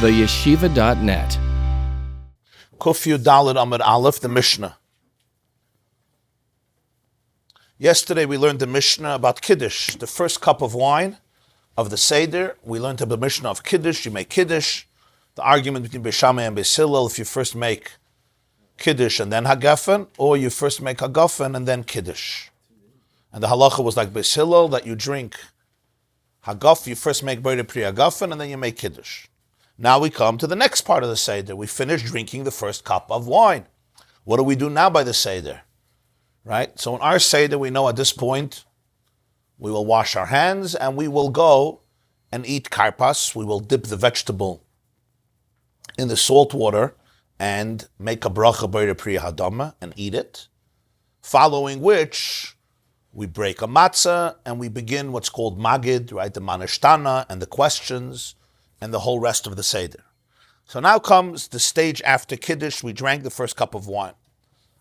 theyeshiva.net. Kuf Yud Amud Aleph, the Mishnah. Yesterday we learned the Mishnah about Kiddush, the first cup of wine of the Seder. We learned the Mishnah of Kiddush. You make Kiddush. The argument between Beis Shammai and Beis Hillel, if you first make Kiddush and then Hagafen, or you first make Hagafen and then Kiddush. And the halacha was like Beis Hillel, that you drink Hagaf, you first make Boire Pri Hagafen and then you make Kiddush. Now we come to the next part of the Seder. We finish drinking the first cup of wine. What do we do now by the Seder? Right? So in our Seder, we know at this point, we will wash our hands and we will go and eat karpas. We will dip the vegetable in the salt water and make a bracha Boire Pri Hadama and eat it. Following which, we break a matzah and we begin what's called magid, right? The manishtana and the questions and the whole rest of the Seder. So now comes the stage after Kiddush. We drank the first cup of wine.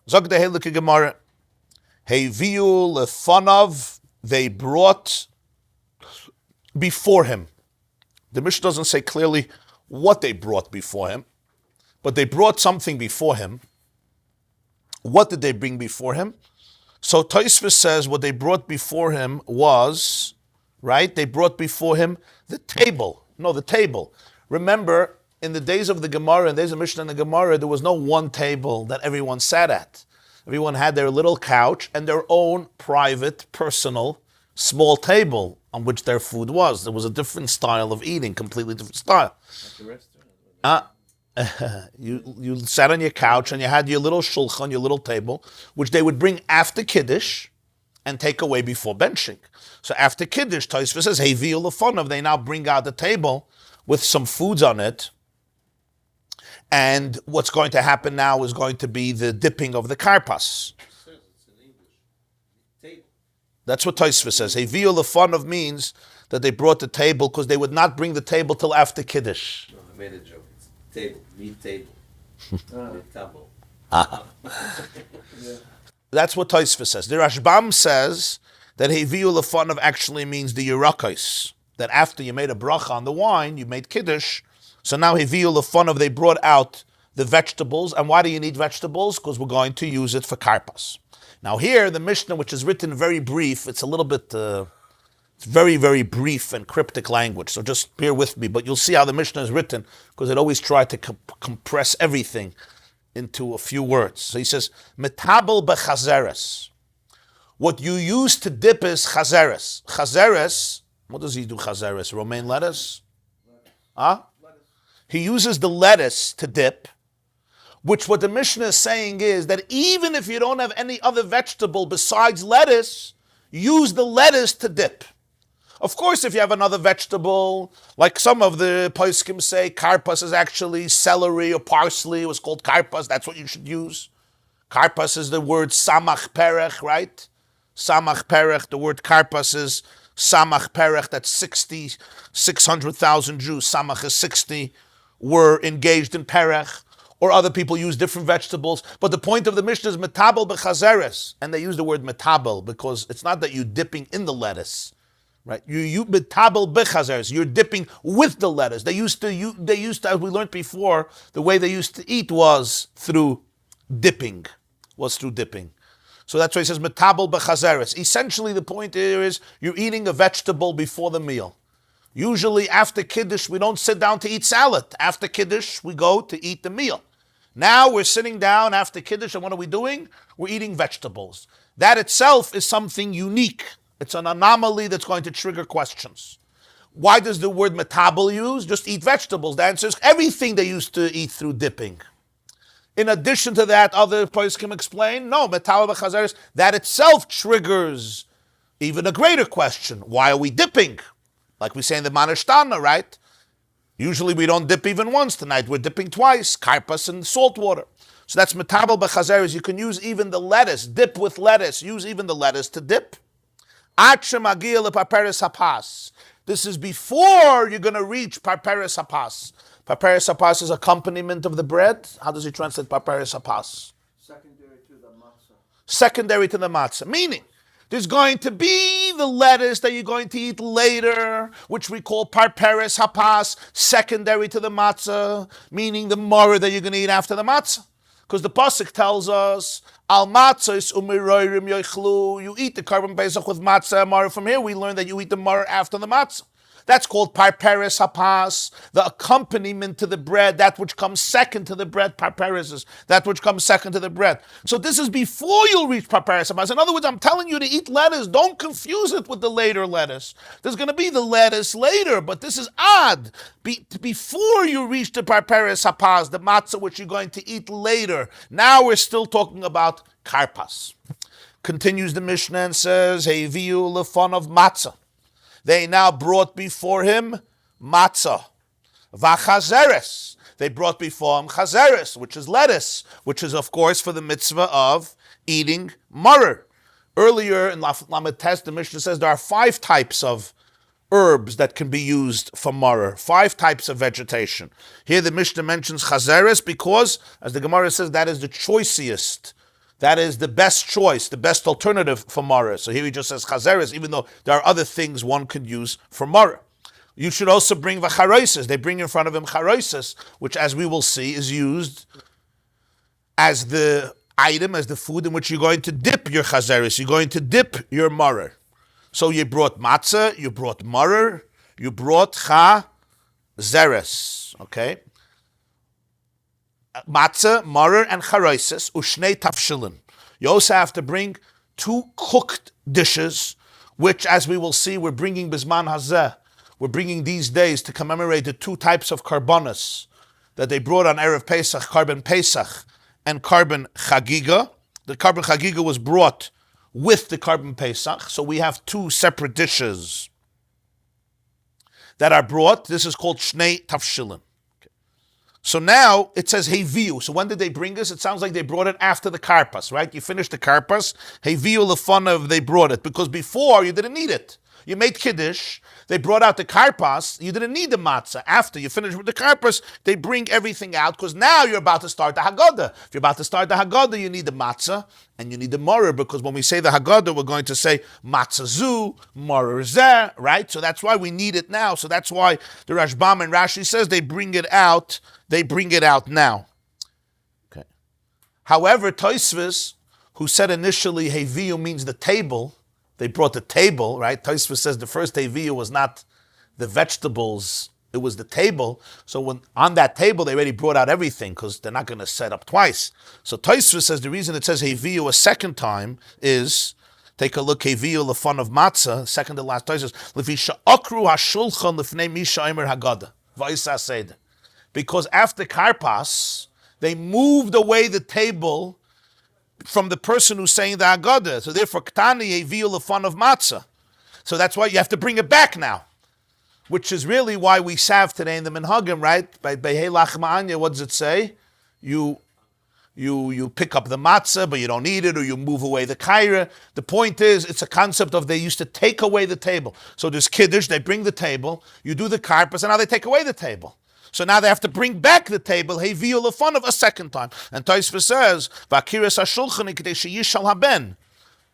Zog the Heilige Gemara, Heiviu lefanav, they brought before him. The Mishnah doesn't say clearly what they brought before him, but they brought something before him. What did they bring before him? So Tosfos says what they brought before him was, right, they brought before him the table. No, the table. Remember, in the days of the Gemara, in the days of Mishnah and the Gemara, there was no one table that everyone sat at. Everyone had their little couch and their own private, personal, small table on which their food was. There was a different style of eating, completely different style. Like the restaurant. You sat on your couch and you had your little shulchan, your little table, which they would bring after Kiddush and take away before benching. So after Kiddush, Tosfos says, hey, v'ulafonav, they now bring out the table with some foods on it. And what's going to happen now is going to be the dipping of the karpas. That's what Tosfos says. Hey, v'ulafonav means that they brought the table because they would not bring the table till after Kiddush. No, I made a joke. It's table, meat table. Table. That's what Tosfos says. The Rashbam says that Heviu Lefonav actually means the Yerakos. That after you made a bracha on the wine, you made Kiddush. So now Heviu Lefonav, they brought out the vegetables. And why do you need vegetables? Because we're going to use it for karpas. Now here, the Mishnah, which is written very brief, it's a little bit, it's very, very brief and cryptic language. So just bear with me. But you'll see how the Mishnah is written, because it always tried to compress everything into a few words. So he says, metabel bechazeres. What you use to dip is chazeres. Chazeres, what does he do, chazeres? Romaine lettuce? Huh? He uses the lettuce to dip, which what the Mishnah is saying is that even if you don't have any other vegetable besides lettuce, use the lettuce to dip. Of course, if you have another vegetable, like some of the poskim say, karpas is actually celery or parsley. It was called karpas. That's what you should use. Karpas is the word samach perech, right? Samach perech. The word karpas is samach perech. That's 600,000 Jews. Samach is 60. Were engaged in perech. Or other people use different vegetables. But the point of the Mishnah is metabel bechazeres. And they use the word metabel because it's not that you're dipping in the lettuce. Right, you metabel bechazeres. You're dipping with the lettuce. They used to, as we learned before, the way they used to eat was through dipping. So that's why he says metabel bechazeres. Essentially, the point here is you're eating a vegetable before the meal. Usually, after Kiddush, we don't sit down to eat salad. After Kiddush, we go to eat the meal. Now we're sitting down after Kiddush, and what are we doing? We're eating vegetables. That itself is something unique. It's an anomaly that's going to trigger questions. Why does the word metabel use? Just eat vegetables. The answer is everything they used to eat through dipping. In addition to that, other poskim explain, no, metabel bechazeres, that itself triggers even a greater question. Why are we dipping? Like we say in the Manishtana, right? Usually we don't dip even once. Tonight we're dipping twice, karpas and salt water. So that's metabel bechazeres. You can use even the lettuce, dip with lettuce, use even the lettuce to dip. This is before you're going to reach parperes hapas. Parperes hapas is accompaniment of the bread. How does he translate parperes hapas? Secondary to the matzah. Secondary to the matzah. Meaning There's going to be the lettuce that you're going to eat later, which we call parperes hapas, secondary to the matzah, meaning the maror that you're going to eat after the matzah. Because the pasuk tells us, al matzos umiroirim yoichlu, you eat the carbon pesach with matzah and maror. From here we learn that you eat the maror after the matzah. That's called parperes hapas, the accompaniment to the bread, that which comes second to the bread. Parperes is that which comes second to the bread. So this is before you'll reach parperes hapas. In other words, I'm telling you to eat lettuce. Don't confuse it with the later lettuce. There's going to be the lettuce later, but this is odd. Before you reach the parperes hapas, the matzah which you're going to eat later. Now we're still talking about karpas. Continues the Mishnah and says, Heviu lefon of matzah. They now brought before him matzah. Vachazeres. They brought before him chazeres, which is lettuce, which is, of course, for the mitzvah of eating maror. Earlier in Lamed Tes, the Mishnah says there are 5 types of herbs that can be used for maror. 5 types of vegetation. Here the Mishnah mentions chazeres because, as the Gemara says, that is the choicest. That is the best choice, the best alternative for maror. So here he just says chazeres, even though there are other things one could use for maror. You should also bring v'charoises. They bring in front of him charoises, which, as we will see, is used as the item, as the food in which you're going to dip your chazeres. You're going to dip your maror. So you brought matzah, you brought maror, you brought chazeres. Okay? Matzah, maror, and charoises, ushnei tafshilin. You also have to bring 2 cooked dishes, which, as we will see, we're bringing bisman hazeh. We're bringing these days to commemorate the 2 types of karbonos that they brought on Erev Pesach, carbon Pesach and carbon chagiga. The carbon chagiga was brought with the carbon Pesach, so we have 2 separate dishes that are brought. This is called shnei tafshilin. So now it says Heviu. So when did they bring this? It sounds like they brought it after the karpas, right? You finished the karpas. Heviu lefonav, they brought it. Because before you didn't need it. You made kiddush. They brought out the karpas. You didn't need the matzah. After you finish with the karpas, they bring everything out because now you're about to start the Haggadah. If you're about to start the Haggadah, you need the matzah and you need the maror, because when we say the Haggadah, we're going to say matzah zu, maror zeh, right? So that's why we need it now. So that's why the Rashbam and Rashi says they bring it out. They bring it out now. Okay. However, Tosfos, who said initially Heviu means the table, they brought the table, right? Tosfos says the first Heviu was not the vegetables, it was the table. So when on that table, they already brought out everything because they're not going to set up twice. So Tosfos says the reason it says Heviu a second time is, take a look, Heviu lefon of matzah, second to last Tosfos, Lefisha akru hashulchan lefnei misha imer haggadah, va'isa seder. Because after karpas, they moved away the table from the person who's saying the Haggadah. So therefore, Ktani Heviu lefon of matzah. So that's why you have to bring it back now. Which is really why we salve today in the Minhagim, right? By Behelach Ma'anya, what does it say? You pick up the matzah, but you don't eat it, or you move away the kaira. The point is, it's a concept of they used to take away the table. So there's kiddush, they bring the table, you do the karpas, and now they take away the table. So now they have to bring back the table, Heviu lefon of a second time. And Tosfos says, V'akiras hashulchan k'dei sheyishal haben.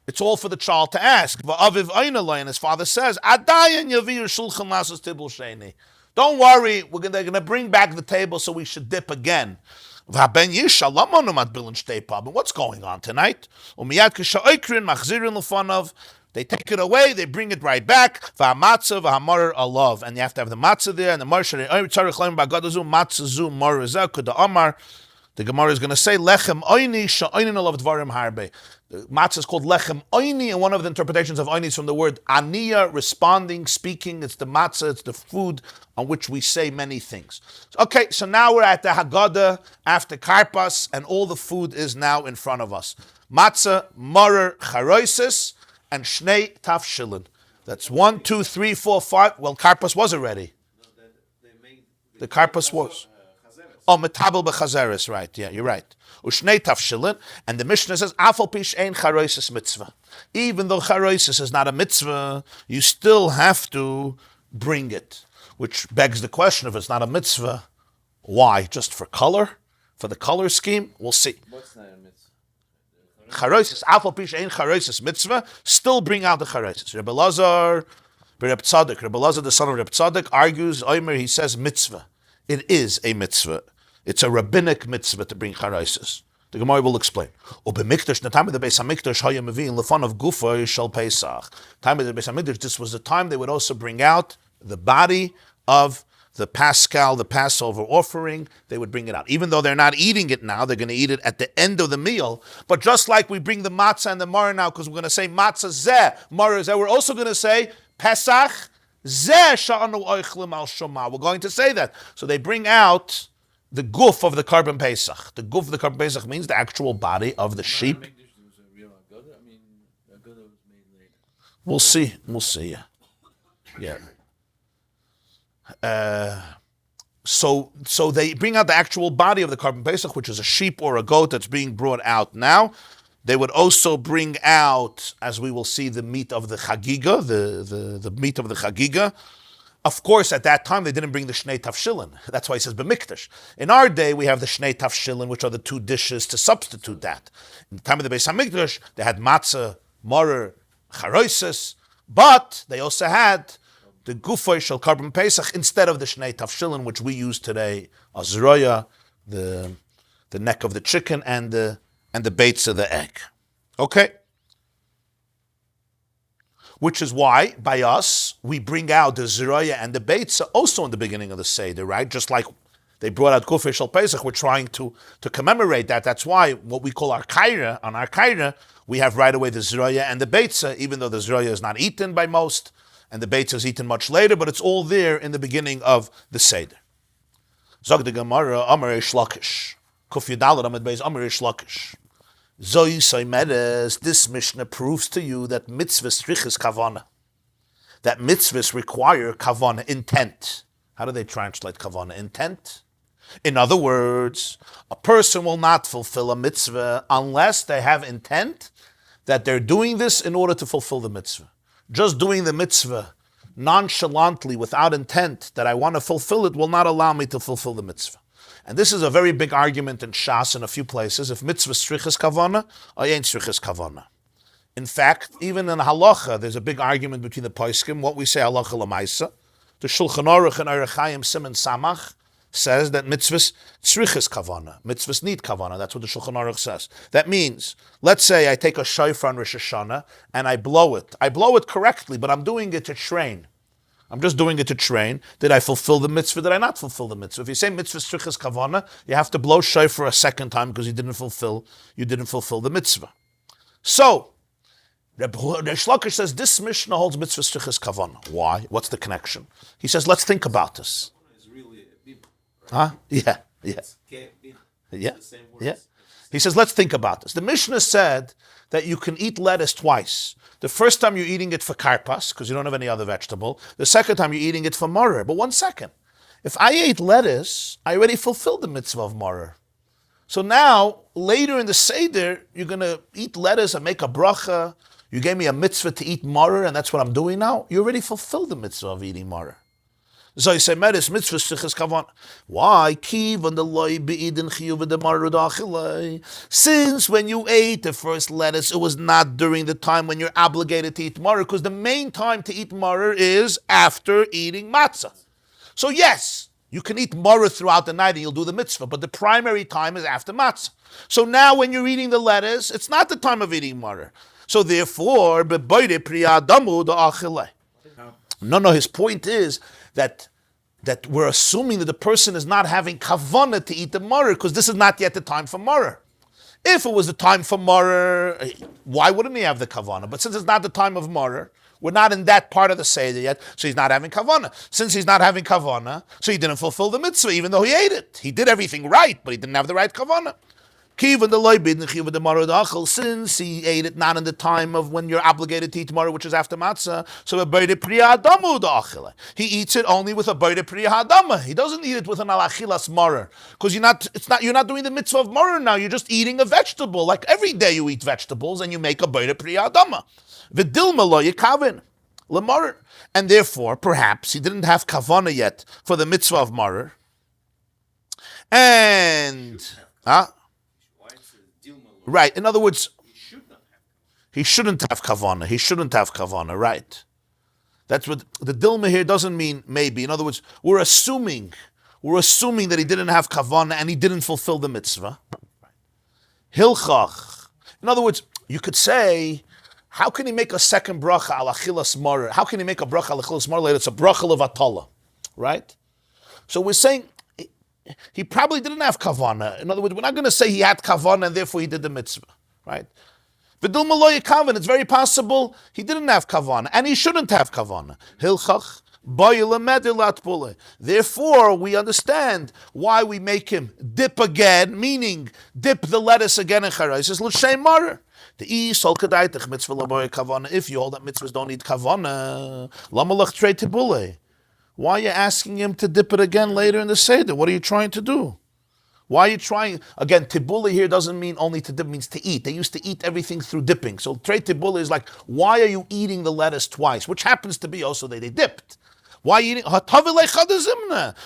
It's all for the child to ask. V'aviv einalei, and his father says, Adayin yaviu shulchan lasos tibul sheni. Don't worry, they're going to bring back the table, so we should dip again. V'haben yishal lamonu matbilin shtei pabim. What's going on tonight? Umiyad k'sha'oikrin machzirin lefonav. They take it away, they bring it right back. V'hamatzah v'hamaror alav. And you have to have the matzah there, and the maror matzah zu maror zeh kuda amar. The Gemara is going to say, lechem oini sha'oinin alav dvarim harbe. The matzah is called lechem oini, and one of the interpretations of oini is from the word aniyah, responding, speaking. It's the matzah, it's the food on which we say many things. Okay, so now we're at the Haggadah after karpas, and all the food is now in front of us. Matzah, maror, charoises, and shnei tafshilin. That's 1, 2, 3, 4, 5. Well, karpas was already. The karpas was. Oh, metabel bechazeres, right? Yeah, you're right. Ushnei tafshilin, and the Mishnah says, "Afal pish ein charoises mitzvah." Even though charoises is not a mitzvah, you still have to bring it. Which begs the question: if it's not a mitzvah, why? Just for color? For the color scheme? We'll see. What's not a mitzvah? charosis, afal pish ein charosis mitzvah, still bring out the charosis. Rabbi Lazar, Rabbi Tzadok, the son of Rabbi Tzadok, argues, he says mitzvah. It is a mitzvah. It's a rabbinic mitzvah to bring charosis. The Gemara will explain. Ubemikdash, the time of the Beis Hamikdash, hayam mevin lefan of gufa shel Pesach. Time of the Beis Hamikdash, this was the time they would also bring out the body of the Paschal, the Passover offering. They would bring it out. Even though they're not eating it now, they're going to eat it at the end of the meal. But just like we bring the matzah and the maror now, because we're going to say matzah zeh, maror zeh, we're also going to say Pesach zeh sha'anu oichlim al shoma. We're going to say that. So they bring out the guf of the Karban Pesach. The guf of the Karban Pesach means the actual body of the sheep. We'll see. Yeah. So they bring out the actual body of the Karban Pesach, which is a sheep or a goat that's being brought out now. They would also bring out, as we will see, the meat of the chagiga, the meat of the chagiga. Of course, at that time, they didn't bring the Shnei Tafshilin. That's why he says B'mikdash. In our day, we have the Shnei Tafshilin, which are the two dishes to substitute that. In the time of the Beis HaMikdash, they had matzah, maror, charoises, but they also had the Gufoy Shel Karban Pesach instead of the Shnei Tafshilin, which we use today, azroya, the neck of the chicken, and the baits of the egg. Okay? Which is why, by us, we bring out the Zeraya and the Beitza also in the beginning of the Seder, right? Just like they brought out Gufei Shel Pesach, we're trying to commemorate that. That's why what we call our Kaira, on our Kaira, we have right away the Zeraya and the Beitza, even though the Zeraya is not eaten by most, and the Beitza is eaten much later, but it's all there in the beginning of the Seder. Zog the Gemara, Amar Eish Lakish. Kuf Yudalad Amid Beis, Amar Eish Lakish. Zoy Soimedes, this Mishnah proves to you that mitzvahs striches kavana. That mitzvahs require kavana, intent. How do they translate kavana? Intent? In other words, a person will not fulfill a mitzvah unless they have intent that they're doing this in order to fulfill the mitzvah. Just doing the mitzvah nonchalantly without intent that I want to fulfill it will not allow me to fulfill the mitzvah. And this is a very big argument in Shas in a few places. If mitzvah striches kavana, or ain't striches kavana. In fact, even in halacha, there's a big argument between the poskim. What we say halacha lemaisa. The Shulchan Aruch and Chaim Siman Samach says that mitzvahs striches kavana. Mitzvahs need kavana. That's what the Shulchan Aruch says. That means, let's say I take a shofar on Rosh Hashanah and I blow it. I blow it correctly, but I'm doing it to train. I'm just doing it to train. Did I fulfill the mitzvah? Did I not fulfill the mitzvah? If you say mitzvah striches kavana, you have to blow shofar a second time because you didn't fulfill the mitzvah. So, Rabbi Lakish says this Mishnah holds mitzvah striches kavana. Why? What's the connection? He says, let's think about this. It's really a bimah. Huh? Yeah. He says, let's think about this. The Mishnah said that you can eat lettuce twice. The first time you're eating it for karpas, because you don't have any other vegetable. The second time you're eating it for maror. But 1 second. If I ate lettuce, I already fulfilled the mitzvah of maror. So now, later in the Seder, you're going to eat lettuce and make a bracha. You gave me a mitzvah to eat maror, and that's what I'm doing now. You already fulfilled the mitzvah of eating maror. So you say, Meres, mitzvah striches kavan. Why? Since when you ate the first lettuce, it was not during the time when you're obligated to eat maror, because the main time to eat maror is after eating matzah. So yes, you can eat maror throughout the night and you'll do the mitzvah, but the primary time is after matzah. So now when you're eating the lettuce, it's not the time of eating maror. So therefore, no, his point is that we're assuming that the person is not having kavanah to eat the maror because this is not yet the time for maror. If it was the time for maror, why wouldn't he have the kavanah? But since it's not the time of maror, we're not in that part of the Seder yet, so he's not having kavanah. Since he's not having kavanah, so he didn't fulfill the mitzvah even though he ate it. He did everything right, but he didn't have the right kavanah. Since he ate it not in the time of when you're obligated to eat tomorrow, which is after matzah, so he eats it only with a beide priya hadama. He doesn't eat it with an alachilas maror, because you're not doing the mitzvah of maror now. You're just eating a vegetable. Like every day you eat vegetables and you make a beide priya hadama. V'dilma lo yekavin lemaror, and therefore perhaps he didn't have kavana yet for the mitzvah of maror, and Right. In other words, he shouldn't have kavana, right? That's what the dilma here doesn't mean maybe. In other words, we're assuming that he didn't have kavana and he didn't fulfill the mitzvah. Hilchach. In other words, you could say, how can he make a second bracha al achilas marer? How can he make a bracha al achilas marer later? It's a bracha levatala, right? So we're saying he probably didn't have kavana. In other words, we're not going to say he had kavana and therefore he did the mitzvah, right? V'dilma lo yekavan. It's very possible he didn't have kavana and he shouldn't have kavana. Hilchach. Therefore, we understand why we make him dip again, meaning dip the lettuce again in charais. It's l'shem marer. If you hold that mitzvahs don't need kavana, lamalach trei tibule. Why are you asking him to dip it again later in the seder? What are you trying to do? Why are you trying? Again, tibule here doesn't mean only to dip, it means to eat. They used to eat everything through dipping. So trei tibule is like, why are you eating the lettuce twice? Which happens to be also they dipped. Why are you eating?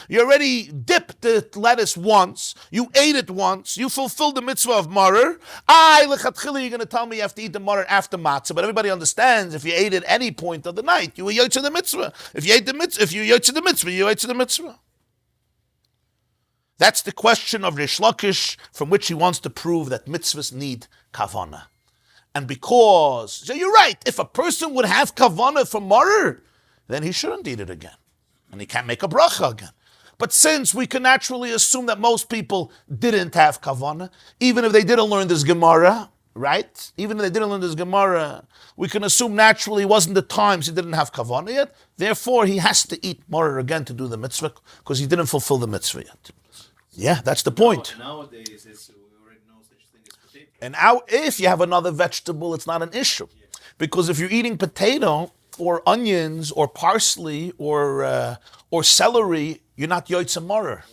You already dipped the lettuce once. You ate it once. You fulfilled the mitzvah of marer. You're going to tell me you have to eat the marer after matzah. But everybody understands if you ate at any point of the night, you were yotze the mitzvah. If you ate the mitzvah, if you yotze the mitzvah, you yotze the mitzvah. That's the question of Rish Lakish, from which he wants to prove that mitzvahs need kavana. And because, so you're right, if a person would have kavana for marer, then he shouldn't eat it again. And he can't make a bracha again. But since we can naturally assume that most people didn't have kavana, even if they didn't learn this Gemara, right? Even if they didn't learn this Gemara, we can assume naturally it wasn't the times he didn't have kavana yet. Therefore, he has to eat marer again to do the mitzvah because he didn't fulfill the mitzvah yet. Yeah, that's the point. Nowadays, we already know such thing as potato. And now, if you have another vegetable, it's not an issue. Because if you're eating potato, or onions, or parsley, or celery, you're not yotze marer.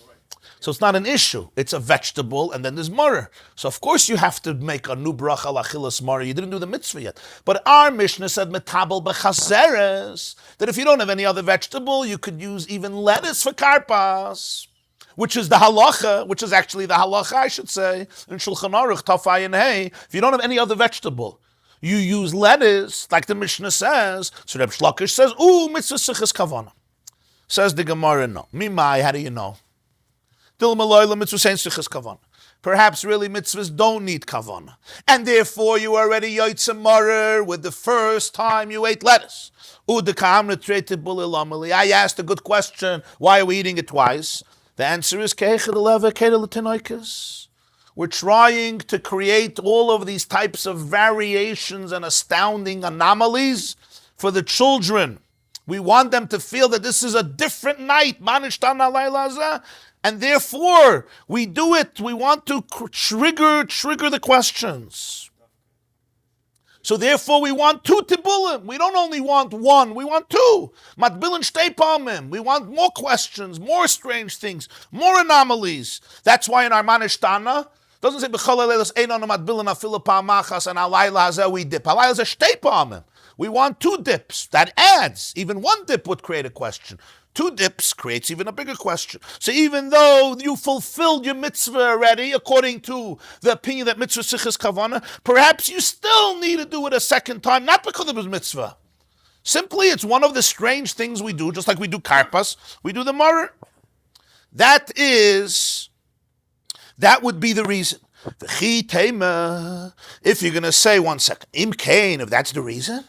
So it's not an issue. It's a vegetable, and then there's marer. So of course you have to make a new bracha al achilas marer. You didn't do the mitzvah yet. But our Mishnah said metabel bechazeres, that if you don't have any other vegetable, you could use even lettuce for karpas, which is the halacha, which is actually the halacha, I should say, in Shulchan Aruch, Tafai and Hey. If you don't have any other vegetable, you use lettuce, like the Mishnah says. So Reb Shlakish says, mitzvah sichas kavana. Says the Gemara, no. Mimai, how do you know? Mitzvah saying sichas kavana. Perhaps really mitzvahs don't need kavana. And therefore you already yotze marer with the first time you ate lettuce. I asked a good question. Why are we eating it twice? The answer is we're trying to create all of these types of variations and astounding anomalies for the children. We want them to feel that this is a different night, and therefore we do it. We want to trigger the questions. So therefore we want two tibulim. We don't only want one, we want two. Matbilin shtei pamim. We want more questions, more strange things, more anomalies. That's why in our manishtana, doesn't say b'chol leilos einon matbilin afilu pa'amachas and alayla hazeh we dip. Alayla is a shtei pamim. We want two dips. That adds. Even one dip would create a question. Two dips creates even a bigger question. So even though you fulfilled your mitzvah already, according to the opinion that mitzvah sichas kavana, perhaps you still need to do it a second time, not because it was mitzvah. Simply, it's one of the strange things we do, just like we do karpas, we do the marer. That would be the reason. If you're going to say, one second, im kain, if that's the reason,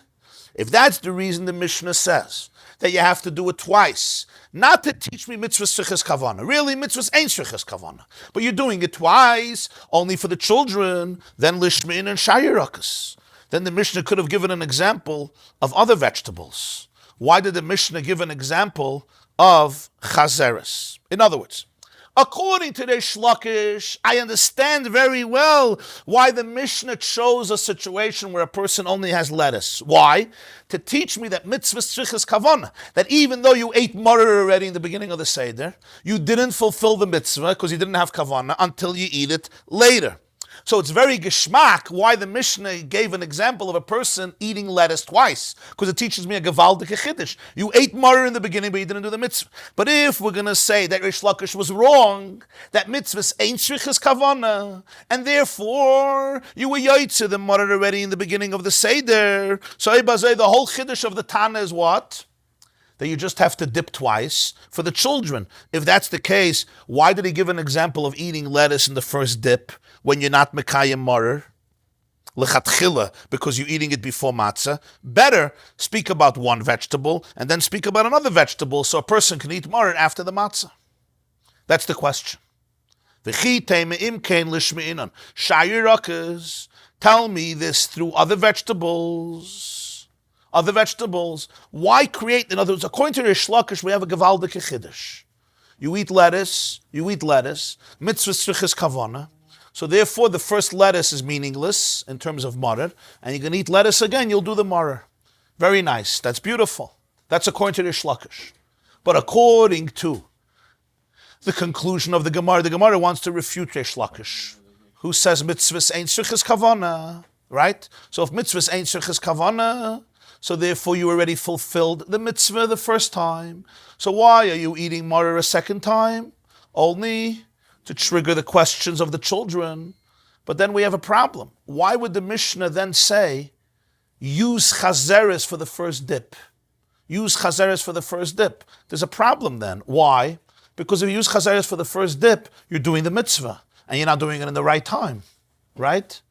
the Mishnah says that you have to do it twice. Not to teach me mitzvah sichas kavana. Really, mitzvahs ain't sichas kavana. But you're doing it twice, only for the children, then lishmin and shayirakas. Then the Mishnah could have given an example of other vegetables. Why did the Mishnah give an example of chazeres? In other words, according to Reish Lakish, I understand very well why the Mishnah chose a situation where a person only has lettuce. Why? To teach me that mitzvah strichas kavana, that even though you ate marer already in the beginning of the Seder, you didn't fulfill the mitzvah because you didn't have kavana until you eat it later. So it's very geschmack why the Mishnah gave an example of a person eating lettuce twice, because it teaches me a gewaldige chiddush. You ate maror in the beginning, but you didn't do the mitzvah. But if we're going to say that Rish Lakish was wrong, that mitzvahs ain't shrichas kavana, and therefore you were yaitze the maror already in the beginning of the Seder, so the whole chiddush of the Tana is what? That you just have to dip twice for the children. If that's the case, why did he give an example of eating lettuce in the first dip when you're not mekayim maror? Lechatchila, because you're eating it before matzah. Better speak about one vegetable and then speak about another vegetable so a person can eat maror after the matzah. That's the question. Tell me this through other vegetables. Other vegetables. Why create, in other words, according to Rish Lakish, we have a gewaldige chiddush. You eat lettuce, mitzvah strichas kavana. So therefore, the first lettuce is meaningless in terms of maror, and you're going to eat lettuce again, you'll do the maror. Very nice. That's beautiful. That's according to Rish Lakish. But according to the conclusion of the Gemara wants to refute Rish Lakish, who says mitzvahs ain't strichas kavana, right? So if mitzvahs ain't strichas kavana, so therefore you already fulfilled the mitzvah the first time. So why are you eating maror a second time? Only to trigger the questions of the children. But then we have a problem. Why would the Mishnah then say, use chazeres for the first dip? Use chazeres for the first dip. There's a problem then. Why? Because if you use chazeres for the first dip, you're doing the mitzvah, and you're not doing it in the right time, right?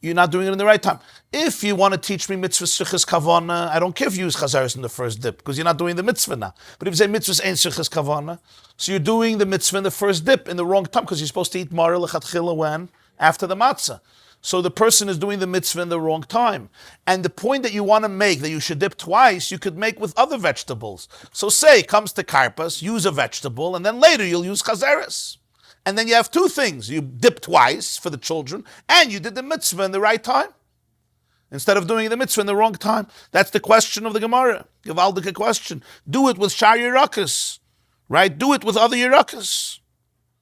You're not doing it in the right time. If you want to teach me mitzvah strichas kavana, I don't care if you use chazaris in the first dip, because you're not doing the mitzvah now. But if you say mitzvah ain't strichas kavana, so you're doing the mitzvah in the first dip in the wrong time, because you're supposed to eat maror lechatchila when? After the matzah. So the person is doing the mitzvah in the wrong time. And the point that you want to make, that you should dip twice, you could make with other vegetables. So say, comes to karpas, use a vegetable, and then later you'll use chazaris. And then you have two things. You dip twice for the children, and you did the mitzvah in the right time, instead of doing the mitzvah in the wrong time. That's the question of the Gemara. Gewaldige question. Do it with shar yirakas, right? Do it with other yirakas.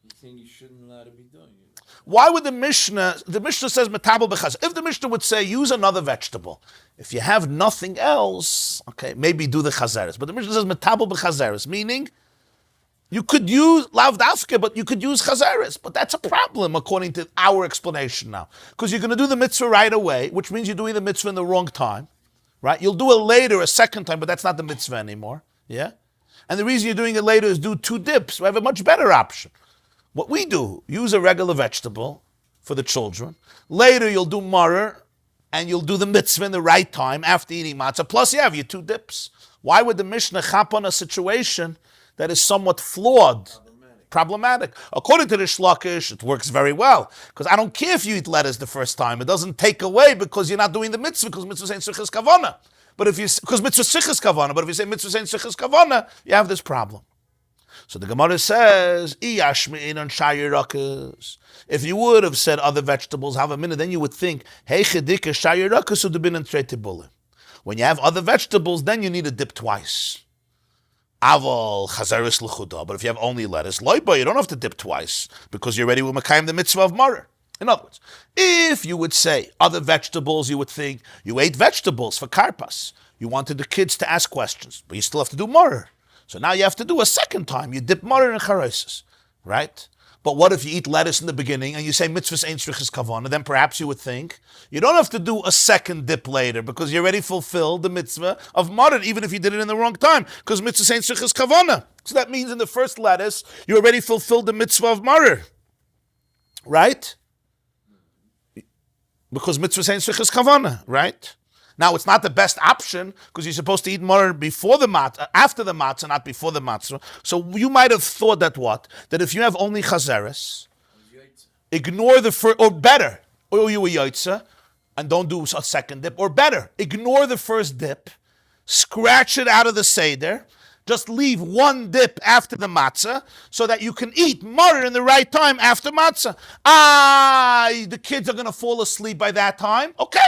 You think you shouldn't allow to be doing it? Why would the Mishnah says metabel b'chaz. If the Mishnah would say, use another vegetable. If you have nothing else, okay, maybe do the chazeres. But the Mishnah says metabel b'chazeres, meaning, you could use lav dafke, but you could use chazaris. But that's a problem according to our explanation now. Because you're going to do the mitzvah right away, which means you're doing the mitzvah in the wrong time. Right? You'll do it later, a second time, but that's not the mitzvah anymore. Yeah? And the reason you're doing it later is do two dips. We have a much better option. What we do, use a regular vegetable for the children. Later you'll do maror, and you'll do the mitzvah in the right time after eating matzah. Plus you have your two dips. Why would the Mishnah chap on a situation that is somewhat flawed, problematic? According to the Rish Lakish, it works very well. Because I don't care if you eat lettuce the first time. It doesn't take away because you're not doing the mitzvah, because mitzvah ain't strichas kavana. But if you, because mitzvah strichas kavana, but if you say mitzvah ain't strichas kavana, you have this problem. So the Gemara says, if you would have said other vegetables, have a minute, then you would think, hey, chedika shayirakas would have been in treitibule. When you have other vegetables, then you need to dip twice. Aval chazaris l'chuda. But if you have only lettuce, loiba, you don't have to dip twice because you're ready with makayim the mitzvah of maror. In other words, if you would say other vegetables, you would think you ate vegetables for karpas. You wanted the kids to ask questions, but you still have to do maror. So now you have to do a second time. You dip maror in charosis, right? But what if you eat lettuce in the beginning and you say mitzvahs ain't strichas kavana? Then perhaps you would think you don't have to do a second dip later because you already fulfilled the mitzvah of maror, even if you did it in the wrong time, because mitzvahs ain't strichas kavana. So that means in the first lettuce you already fulfilled the mitzvah of maror, right? Because mitzvahs ain't strichas kavana, right? Now, it's not the best option because you're supposed to eat maror before the matzah, after the matzah, not before the matzah. So you might have thought that what? That if you have only chazeres, ignore the first, or better, or you a yaitza, and don't do a second dip, or better, ignore the first dip, scratch it out of the seder, just leave one dip after the matzah so that you can eat maror in the right time after matzah. The kids are going to fall asleep by that time. Okay.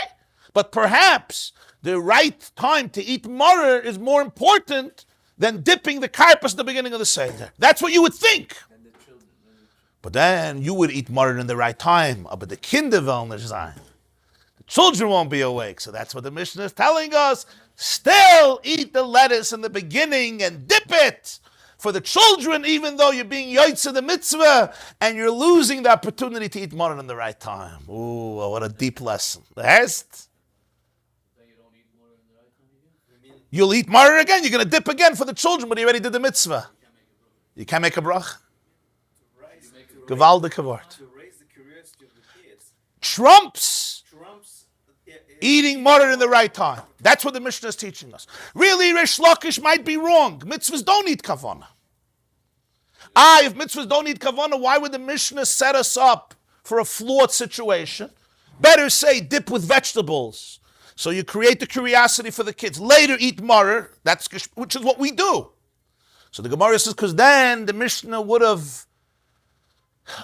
But perhaps the right time to eat maror is more important than dipping the karpas at the beginning of the Seder. That's what you would think. But then you would eat maror in the right time. But the Kinder wollen nicht sein. The children won't be awake. So that's what the Mishnah is telling us. Still eat the lettuce in the beginning and dip it for the children, even though you're being yoitze the mitzvah and you're losing the opportunity to eat maror in the right time. Ooh, what a deep lesson. The rest, you'll eat maror again. You're going to dip again for the children, but you already did the mitzvah. You can't make a brach. Gewaldige Wort. To raise the curiosity of the kids. Trumps eating maror in the right time. That's what the Mishnah is teaching us. Really, Rish Lakish might be wrong. Mitzvahs don't need kavanah. If mitzvahs don't need kavanah, why would the Mishnah set us up for a flawed situation? Better say dip with vegetables. So you create the curiosity for the kids. Later eat maror, which is what we do. So the Gemara says, because then the Mishnah would have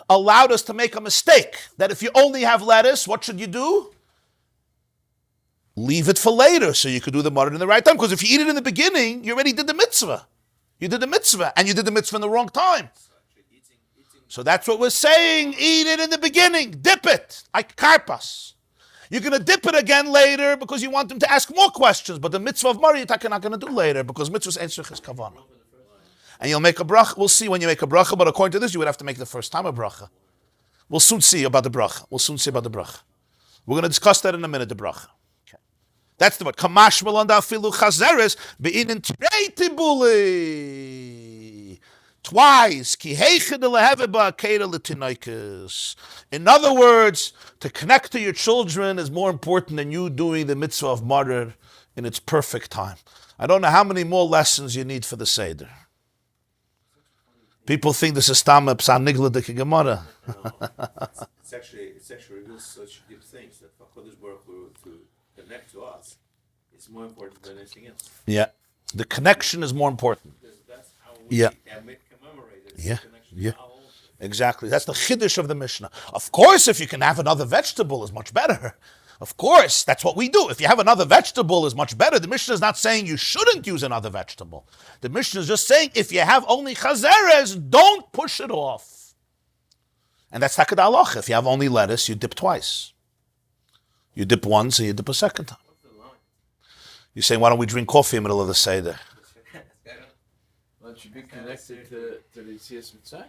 allowed us to make a mistake. That if you only have lettuce, what should you do? Leave it for later so you could do the maror in the right time. Because if you eat it in the beginning, you already did the mitzvah. You did the mitzvah, and you did the mitzvah in the wrong time. So that's what we're saying. Eat it in the beginning. Dip it. Like karpas. You're going to dip it again later because you want them to ask more questions. But the mitzvah of maror you're not going to do later because mitzvah's eitzrich is kavanah. And you'll make a bracha. We'll see when you make a bracha, but according to this, you would have to make the first time a bracha. We'll soon see about the bracha. We're going to discuss that in a minute, the bracha. That's the word. Kamash melanda afilu chazeres beinin trei tibuli. Twice. Ki heiche de leheve ba'akeda l'tinoikes. In other words, to connect to your children is more important than you doing the mitzvah of maror in its perfect time. I don't know how many more lessons you need for the Seder. People think this is stam psan nigla de gemara. It's actually reveals such deep things that HaKadosh Baruch Hu to connect to us is more important than anything else. Yeah, the connection is more important. Because that's how we commemorate it. Yeah. Exactly. That's the chiddush of the Mishnah. Of course, if you can have another vegetable, is much better. Of course, that's what we do. If you have another vegetable, is much better. The Mishnah is not saying you shouldn't use another vegetable. The Mishnah is just saying if you have only chazeres, don't push it off. And that's takad halacha. If you have only lettuce, you dip twice. You dip once and you dip a second time. You're saying, why don't we drink coffee in the middle of the Seder? Well, it should be connected to the Yetzias Mitzrayim.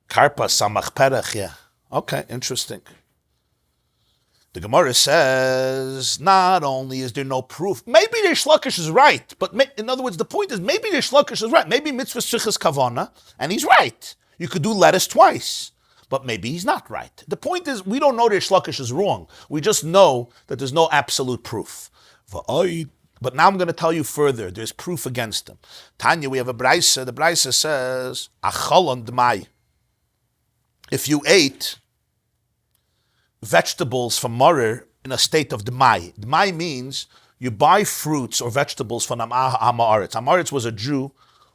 Karpa samach perech, yeah. Okay, interesting. The Gemara says, not only is there no proof, maybe Rish Lakish is right, but in other words, the point is, maybe Rish Lakish is right. Maybe mitzvah tzrichas kavana, and he's right. You could do lettuce twice, but maybe he's not right. The point is, we don't know Rish Lakish is wrong. We just know that there's no absolute proof. But now I'm going to tell you further. There's proof against him. Tanya, we have a brayse. The brayse says, Achalon d'mai. If you ate vegetables from maror in a state of d'mai. D'mai means you buy fruits or vegetables from Amaretz. Amaretz was a Jew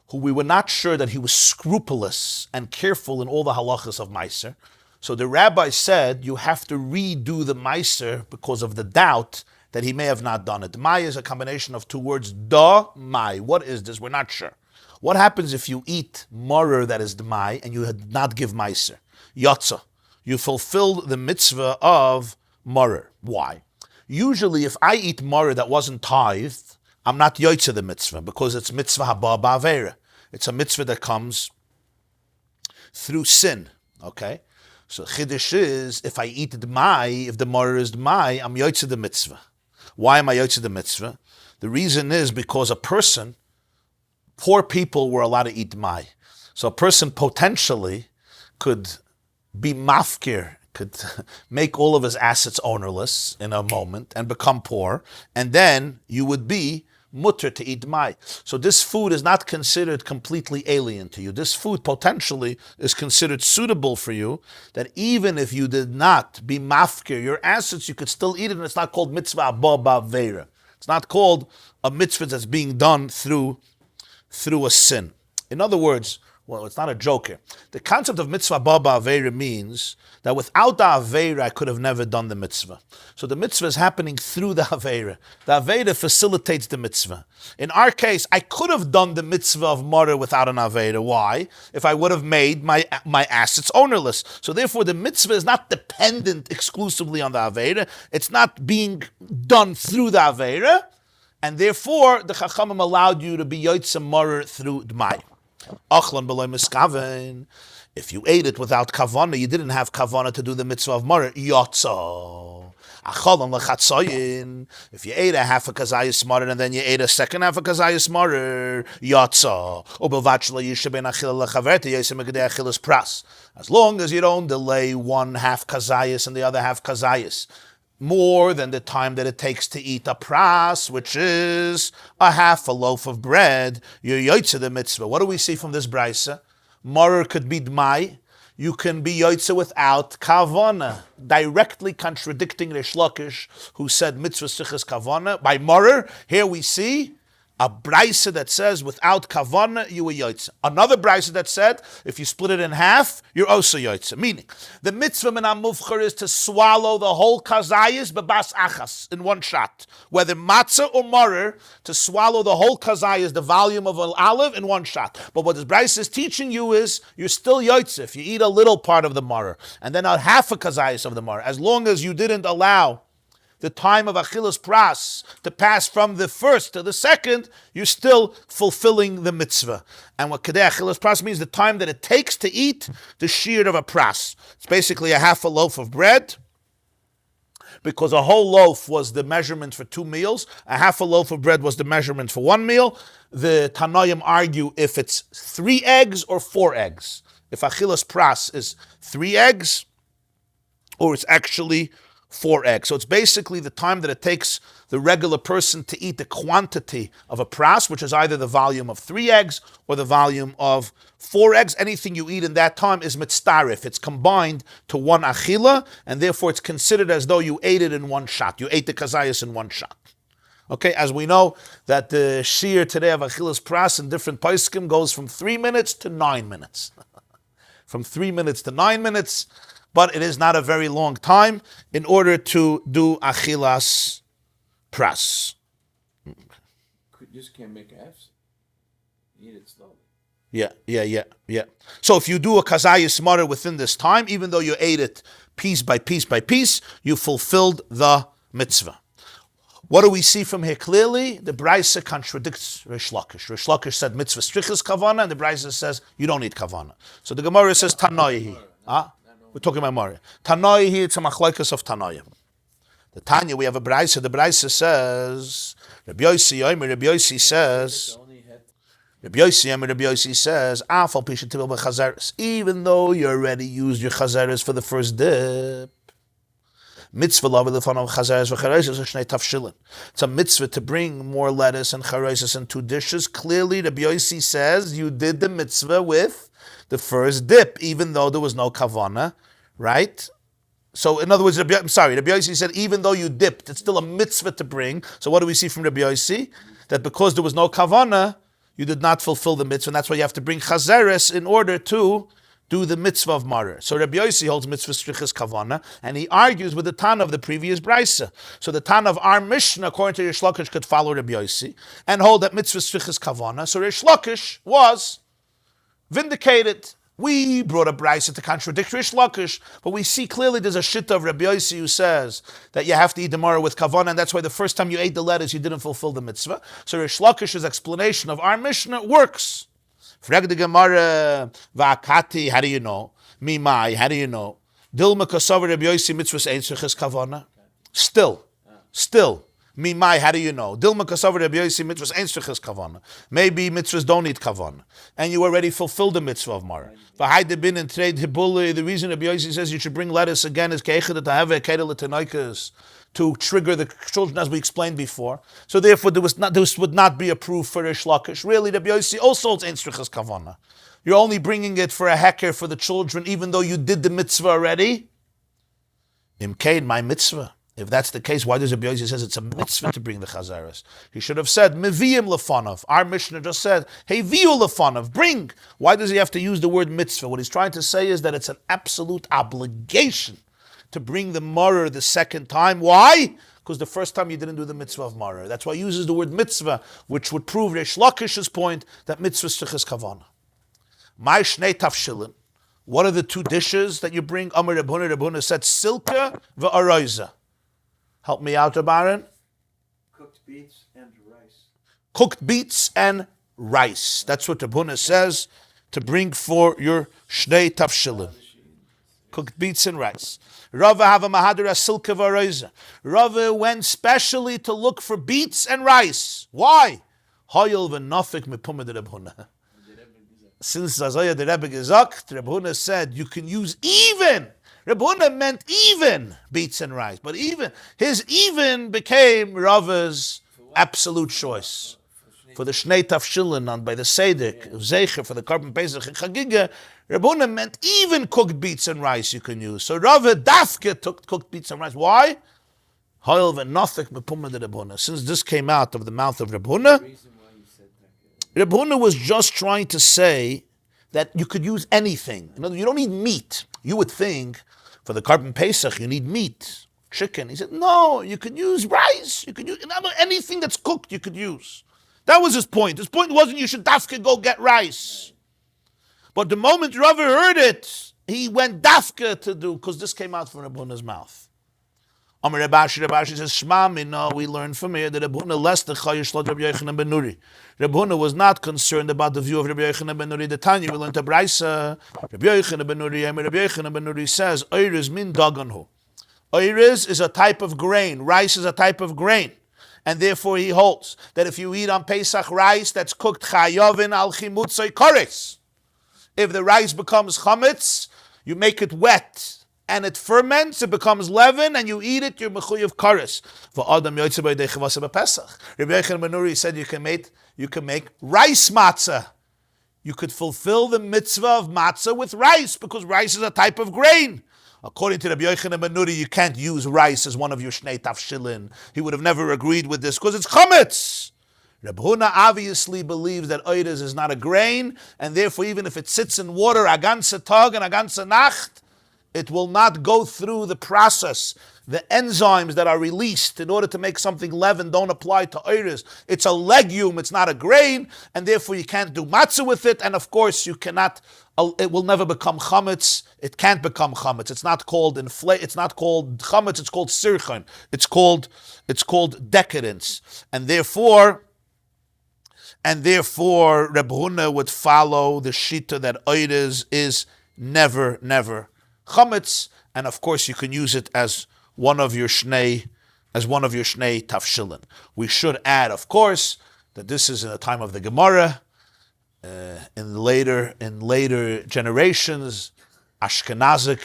who we were not sure that he was scrupulous and careful in all the halachas of Meiser. So the rabbi said you have to redo the Meiser because of the doubt that he may have not done it. D'mai is a combination of two words, da-mai. What is this? We're not sure. What happens if you eat maror that is d'mai and you did not give Meiser? Yotza. You fulfilled the mitzvah of maror. Why? Usually, if I eat maror that wasn't tithed, I'm not yoytze the mitzvah because it's mitzvah haba ba'avera. It's a mitzvah that comes through sin. Okay? So chiddush is, if I eat d'mai, if the maror is d'mai, I'm yoytze the mitzvah. Why am I yoytze the mitzvah? The reason is because poor people were allowed to eat d'mai. So a person potentially could be mafkir, could make all of his assets ownerless in a moment and become poor, and then you would be mutter to eat d'mai. So this food is not considered completely alien to you. This food potentially is considered suitable for you, that even if you did not be mafkir your assets, you could still eat it, and it's not called mitzvah abba ba'avera. It's not called a mitzvah that's being done through a sin. In other words, Well, it's not a joke here. The concept of mitzvah baba aveira means that without the aveira, I could have never done the mitzvah. So the mitzvah is happening through the aveira. The aveira facilitates the mitzvah. In our case, I could have done the mitzvah of murder without an aveira. Why? If I would have made my assets ownerless. So therefore, the mitzvah is not dependent exclusively on the aveira. It's not being done through the aveira. And therefore, the Chachamim allowed you to be yotzei murder through Dmai. Achlan b'loy miskaven. If you ate it without kavana, you didn't have kavana to do the mitzvah of murder. Yotzo. Achalan lechatzoyin. If you ate a half a kazayis murder and then you ate a second half a kazayis murder, yotzo. Ubelvachla yishaben achila lechaverti yisem egedei achilas pras. As long as you don't delay one half kazayis and the other half kazayis more than the time that it takes to eat a pras, which is a half a loaf of bread, you're yotzei the mitzvah. What do we see from this brisa? Morer could be dmai. You can be yotzei without kavana, directly contradicting Reish Lakish, who said mitzvah sichas kavana. By morer, here we see a brisa that says without kavana you are yotzei. Another brisa that said if you split it in half you're also yotzei. Meaning the mitzvah min hamufchar is to swallow the whole kazayis bebas achas in one shot. Whether matzah or morer, to swallow the whole kazayis, the volume of an olive, in one shot. But what this brisa is teaching you is you're still yotzei if you eat a little part of the morer and then a half a kazayis of the morer, as long as you didn't allow the time of achilas pras to pass from the first to the second, you're still fulfilling the mitzvah. And what kedei achilas pras means, the time that it takes to eat the shear of a pras. It's basically a half a loaf of bread, because a whole loaf was the measurement for 2 meals. A half a loaf of bread was the measurement for 1 meal. The Tanoim argue if it's 3 eggs or 4 eggs. If achilas pras is 3 eggs, or it's actually 4 eggs. So it's basically the time that it takes the regular person to eat the quantity of a pras, which is either the volume of 3 eggs or the volume of 4 eggs. Anything you eat in that time is mitztarif. It's combined to one achila, and therefore it's considered as though you ate it in one shot. You ate the kazayas in one shot. Okay, as we know that the shear today of achilas pras in different poskim goes from 3 minutes to 9 minutes. From 3 minutes to 9 minutes. But it is not a very long time in order to do achilas pras. You just can't make halves. Eat it slowly. Yeah. So if you do a kazayis murder within this time, even though you ate it piece by piece by piece, you fulfilled the mitzvah. What do we see from here clearly? The brisa contradicts Reish Lakish. Reish Lakish said mitzvah strichas kavana, and the brisa says you don't need kavana. So the Gemara says tanoihi. We're talking about Maria. Tanoi here, it's a machlokes of Tanoim. The Tanya, we have a brisa. The brisa says, Rabbi Yossi says, Afal pisha tibil b'chazeres. Even though you already used your chazeres for the first dip, mitzvah l'avei of chazeres v'chareses shnei tafshilin. It's a mitzvah to bring more lettuce and chareses and 2 dishes. Clearly, Rabbi Yossi says you did the mitzvah with the first dip, even though there was no kavana, right? So in other words, Rabbi Yossi said, even though you dipped, it's still a mitzvah to bring. So what do we see from Rabbi Yossi? That because there was no kavana, you did not fulfill the mitzvah, and that's why you have to bring chazeres in order to do the mitzvah of marer. So Rabbi Yossi holds mitzvah strichas kavana, and he argues with the Tana of the previous brisa. So the Tana of our Mishnah, according to Reish Lakish, could follow Rabbi Yossi and hold that mitzvah strichas kavana. So Reish Lakish was vindicated. We brought a brisa to contradict Reish Lakish, but we see clearly there's a shitta of Rabbi Yossi who says that you have to eat the maror with kavana, and that's why the first time you ate the lettuce, you didn't fulfill the mitzvah. So Reish Lakish's explanation of our Mishnah works. Frag the Gemara, va'akati, how do you know? Mimai, how do you know? Dilma kasav Rabbi Yossi mitzvahs ein tzrichas kavana. Still. Mimai, how do you know? Dilma kasav Rabbi Yossi mitzvahs ein tzrichas kavana. Maybe mitzvahs don't need kavana, and you already fulfilled the mitzvah of Mara. V'haide bin and trade hibuli. The reason Rabbi Yossi says you should bring lettuce again is keichad to have a kedel l'tanoikas, to trigger the children, as we explained before. So therefore, this would not be approved for Reish Lakish. Really, Rabbi Yossi also holds ein tzrichas kavana. You're only bringing it for a heker for the children, even though you did the mitzvah already. Imkein, my mitzvah. If that's the case, why does Rabbi Yossi says it's a mitzvah to bring the chazaras? He should have said, Meviyim lefanov. Our Mishnah just said, hey, viyu lefanov, bring. Why does he have to use the word mitzvah? What he's trying to say is that it's an absolute obligation to bring the maror the second time. Why? Because the first time you didn't do the mitzvah of maror. That's why he uses the word mitzvah, which would prove Reish Lakish's point that mitzvah is tzrichas kavana. My shnei tafshilin. What are the two dishes that you bring? Amar Rebhuna. Rebhuna said, silka v'aroiza. Help me out, Baron. Cooked beets and rice. Cooked beets and rice. That's what Rebhuna says to bring for your shnei tafshilin. Cooked beets and rice. Rava have a mahadra silka v'aroiza. Rava went specially to look for beets and rice. Why? Hoyel v'nafik mepumad Rebhuna. Since Zazaya the Rebbe Gezak, Rebhuna said you can use even. Rebhuna meant even beets and rice, but even his even became Rava's absolute choice for the Shnei Tafshilin on by the Seder Zeicher for the Karban Pesach and Chagiga. Rebhuna meant even cooked beets and rice you can use. So Rava Dafke took cooked beets and rice. Why? Hoil v'nothik mepumad Rebhuna. Since this came out of the mouth of Rebhuna, Rebhuna was just trying to say that you could use anything. You know, you don't need meat. You would think for the Karban Pesach you need meat, chicken. He said, no, you could use rice. You could use anything that's cooked you could use. That was his point. His point wasn't you should dafka go get rice. But the moment Rava heard it, he went dafka to do, because this came out from Rebhuna's mouth. Amar Rabashi says, Shma mina, we learn from here that Rebhuna less the chayish lot Rabbi Yochanan ben Nuri. Rebhuna was not concerned about the view of Rabbi Yochanan ben Nuri. The Tanya we learned to Braisa. Rabbi Yochanan ben Nuri says, Oiriz min daganhu. Oiriz is a type of grain. Rice is a type of grain. And therefore he holds that if you eat on Pesach rice that's cooked chayovin al chimutzay kores. If the rice becomes chametz, you make it wet. And it ferments, it becomes leaven, and you eat it, you're mechuyev kares. For Adam yotzei b'yedei chavasa b'Pesach. Rabbi Yochanan ben Nuri said you can make rice matzah. You could fulfill the mitzvah of matzah with rice, because rice is a type of grain. According to Rabbi Yochanan ben Nuri, you can't use rice as one of your shnei tafshilin. He would have never agreed with this, because it's chametz. Rabbi Huna obviously believes that oides is not a grain, and therefore even if it sits in water a ganze tag and a ganze nacht, it will not go through the process. The enzymes that are released in order to make something leavened don't apply to oiris. It's a legume, it's not a grain, and therefore you can't do matzah with it, and of course you cannot, it will never become chametz. It can't become chametz. It's not called it's not called chametz, it's called sirchon. It's called decadence. And therefore Reb Huna would follow the shita that oiris is never chametz, and of course you can use it as one of your shnei tafshilin. We should add, of course, that this is in the time of the Gemara. In later generations, Ashkenazic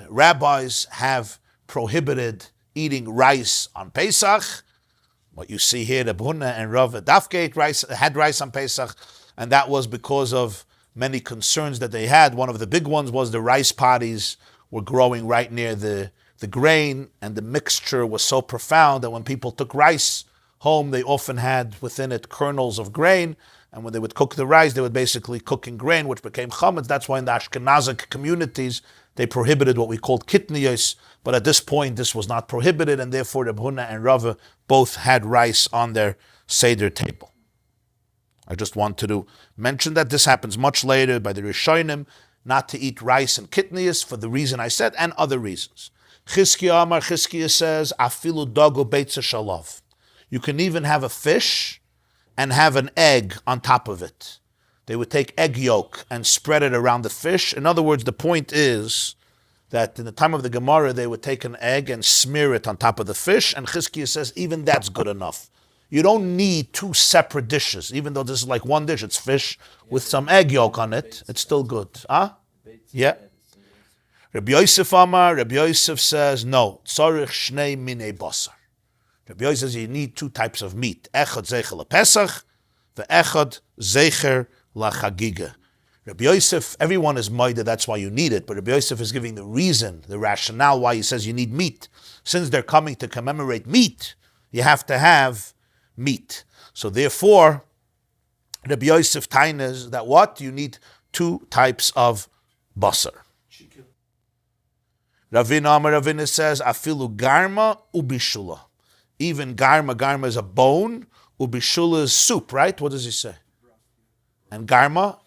rabbis have prohibited eating rice on Pesach. What you see here, the Bhuna and Rav Dafke had rice on Pesach, and that was because of many concerns that they had. One of the big ones was the rice paddies were growing right near the grain, and the mixture was so profound that when people took rice home, they often had within it kernels of grain, and when they would cook the rice, they would basically cook in grain, which became chametz. That's why in the Ashkenazic communities, they prohibited what we called kitniyos, but at this point, this was not prohibited, and therefore Reb Huna and Rava both had rice on their Seder table. I just wanted to mention that this happens much later by the Rishonim, not to eat rice and kitniyos for the reason I said and other reasons. Chizkiya says, afilu dogo beitza shalav. You can even have a fish and have an egg on top of it. They would take egg yolk and spread it around the fish. In other words, the point is that in the time of the Gemara, they would take an egg and smear it on top of the fish, and Chizkiya says even that's good enough. You don't need two separate dishes. Even though this is like one dish, it's fish with some egg yolk on it. It's still good. Yeah. Rabbi Yosef says, no. Tzarich shnei minei basar. Rabbi Yosef says you need two types of meat. Echad zecher lePesach, ve'echad zecher lachagiga. Rabbi Yosef, everyone is moida, that's why you need it, but Rabbi Yosef is giving the reason, the rationale why he says you need meat. Since they're coming to commemorate meat, you have to have meat. So therefore, Rabbi Yosef tainas that what? You need 2 types of basar. Ravina says, afilu garma ubishula. Even garma is a bone, ubishula is soup, right? What does he say? And garma?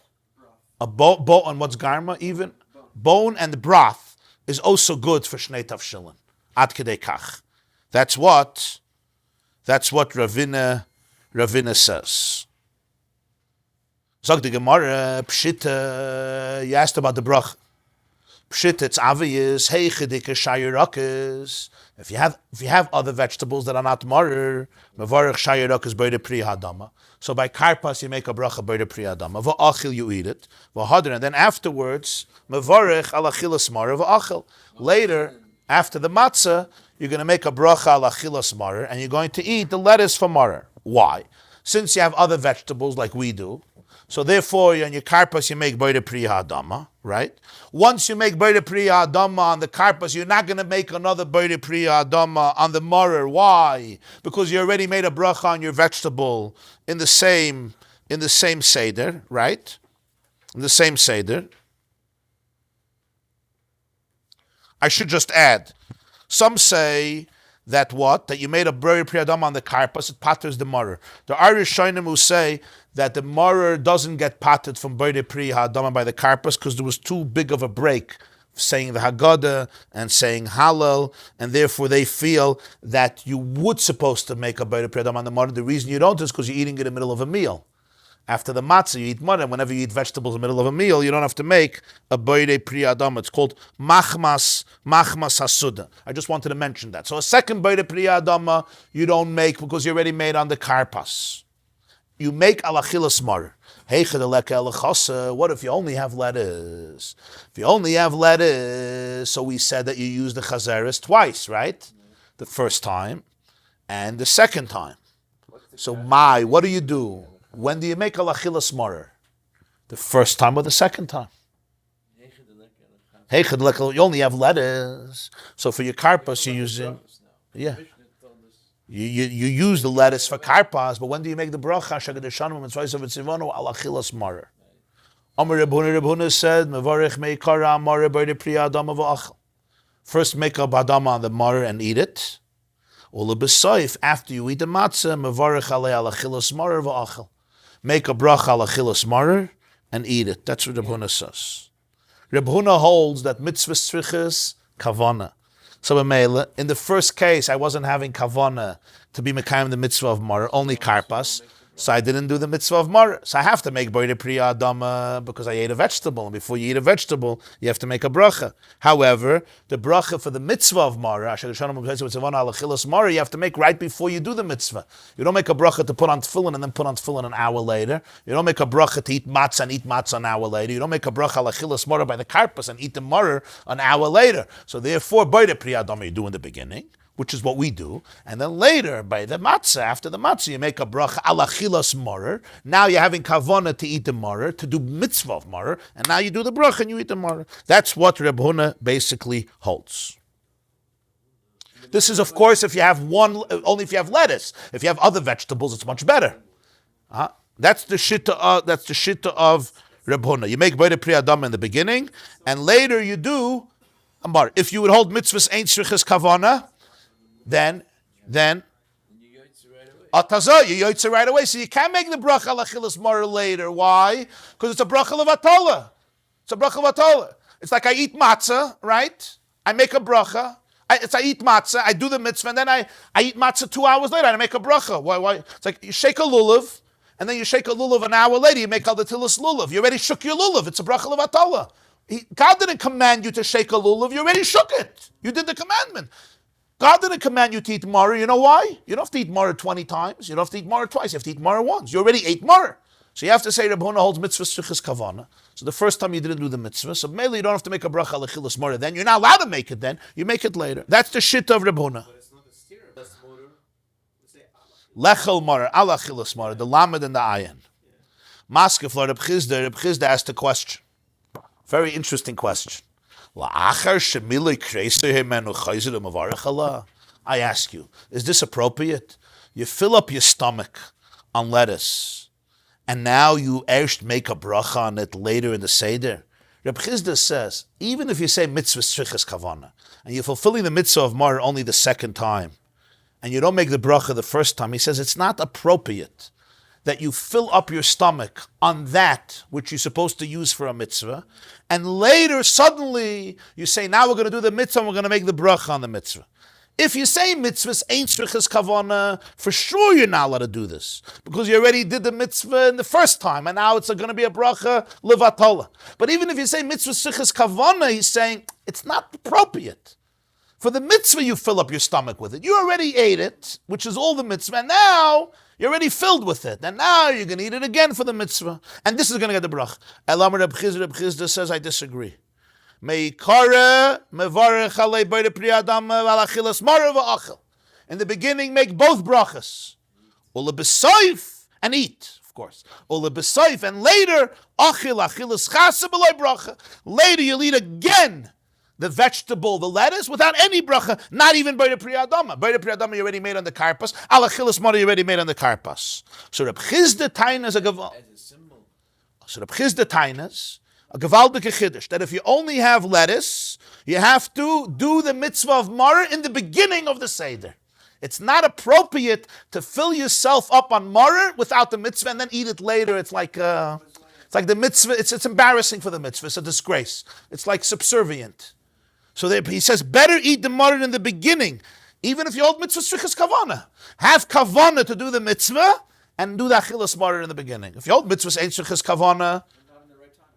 A bone, and what's garma even? Bone and broth is also good for shnei tavshilin. Ad kedei kach. That's what Ravina says. Zog the Gemara, Pshita, you asked about the brach. Pshita, it's obvious. Hey, chedike shayirakas. If you have other vegetables that are not marer, mevarich shayirakas by the pri hadama. So by karpas you make a bracha by the pri hadama. Va'achil you eat it. Va'hadr, and then afterwards mevarich alachilas marer va'achil. Later, after the matzah, you're going to make a bracha alachilas marer, and you're going to eat the lettuce for marer. Why? Since you have other vegetables like we do. So therefore, on your karpas, you make Boire Priya Adama, right? Once you make Boire Priya Adama on the karpas, you're not going to make another Boire Priya Adama on the morer. Why? Because you already made a bracha on your vegetable in the same seder, right? In the same seder. I should just add, some say that what? That you made a Boire Priya Adama on the karpas, it patters the morer. The Irish Shainim who say that the morer doesn't get patted from Boire Priya Adama by the karpas because there was too big of a break saying the Haggadah and saying Hallel, and therefore they feel that you would supposed to make a Boire Priya Adama on the morer. The reason you don't is because you're eating it in the middle of a meal. After the matzah, you eat morer. Whenever you eat vegetables in the middle of a meal, you don't have to make a Boire Priya Adama. It's called Machmas Hasuda. I just wanted to mention that. So a second Boire Priya Adama you don't make because you already made on the karpas. You make alachilas mar. What if you only have lettuce? If you only have lettuce, so we said that you use the chazeres twice, right? The first time and the second time. So what do you do? When do you make alachilas mar? The first time or the second time? You only have lettuce. So for your karpas, you're using... Yeah. You use the lettuce for karpas, but when do you make the bracha? Shagadeshanim and Tzvayis of Tzivonu alachilas marer. Amar Rebhuna said, "Mevarich meikara marer b'yde priya adama v'achal." First make a badama on the marer and eat it. Ula b'soif, after you eat the matzah, mevarich alei alachilas marer v'achal. Make a bracha alachilas marer and eat it. That's what Rebhuna says. Rebhuna holds that mitzvah tzrichas kavana. So in the first case, I wasn't having kavana to be mekayim the mitzvah of mar, only karpas. So I didn't do the mitzvah of mar. So I have to make boire priya adama because I ate a vegetable. And before you eat a vegetable, you have to make a bracha. However, the bracha for the mitzvah of mar, you have to make right before you do the mitzvah. You don't make a bracha to put on tefillin and then put on tefillin an hour later. You don't make a bracha to eat matzah and eat matzah an hour later. You don't make a bracha alachilas mar by the karpas and eat the mar an hour later. So therefore, boire priya adama you do in the beginning, which is what we do, and then later, by the matzah, after the matzah, you make a bracha alachilas marer. Now you're having kavana to eat the marer, to do mitzvah of marer, and now you do the bracha and you eat the marer. That's what Reb Huna basically holds. This is, of course, if you have only if you have lettuce. If you have other vegetables, it's much better. That's the shitta of Reb Huna. You make boire pri adam in the beginning, and later you do a marer. If you would hold mitzvahs ain't strichas kavana, then you yotze right away. So you can't make the bracha alachilas marer later. Why? Because it's a bracha levatola. It's a bracha levatola. It's like I eat matzah, right? I make a bracha. I eat matzah. I do the mitzvah, and then I eat matzah 2 hours later. And I make a bracha. Why? It's like you shake a lulav, and then you shake a lulav an hour later. You make al the tilas lulav. You already shook your lulav. It's a bracha levatola. God didn't command you to shake a lulav. You already shook it. You did the commandment. God didn't command you to eat maror. You know why? You don't have to eat maror 20 times. You don't have to eat maror twice. You have to eat maror once. You already ate maror. So you have to say Reb Huna holds mitzvah strichas kavana. So the first time you didn't do the mitzvah, so mainly you don't have to make a bracha alachilas maror. Then you're not allowed to make it then. You make it later. That's the shit of Reb Huna. But it's not a steer. That's motor. Lechel maror, alachilas maror, the lamed and the ayin. Maske for Reb Chizda asked a question. Very interesting question. I ask you, is this appropriate? You fill up your stomach on lettuce, and now you erst make a bracha on it later in the Seder. Reb Chizda says, even if you say mitzvah strichas kavana, and you're fulfilling the mitzvah of Mar only the second time, and you don't make the bracha the first time, he says it's not appropriate that you fill up your stomach on that which you're supposed to use for a mitzvah, and later suddenly you say, now we're going to do the mitzvah and we're going to make the bracha on the mitzvah. If you say mitzvahs ain't strichas kavana, for sure you're not allowed to do this, because you already did the mitzvah in the first time, and now it's going to be a bracha levatola. But even if you say mitzvah strichas kavana, he's saying it's not appropriate. For the mitzvah, you fill up your stomach with it. You already ate it, which is all the mitzvah, and now you're already filled with it. And now you're going to eat it again for the mitzvah. And this is going to get the brach. Elamar Reb Chizda says, I disagree. In the beginning, make both brachas. Ula b'soif, and eat, of course. Ula b'soif, and later, achilas chasa b'loi bracha. Later you'll eat again the vegetable, the lettuce, without any bracha, not even by the priyadama. By the priyadama you already made on the karpas. Alachilas mara you already made on the karpas. So Reb Chizda tainas a gaval. So Reb Chizda tainas a gavaldike chiddush that if you only have lettuce, you have to do the mitzvah of mara in the beginning of the seder. It's not appropriate to fill yourself up on mara without the mitzvah and then eat it later. It's like the mitzvah. It's embarrassing for the mitzvah. It's a disgrace. It's like subservient. So he says, better eat the maror in the beginning, even if you hold mitzvah strichas kavana. Have kavana to do the mitzvah, and do the achilas maror in the beginning. If you hold mitzvah ain't strichas kavana,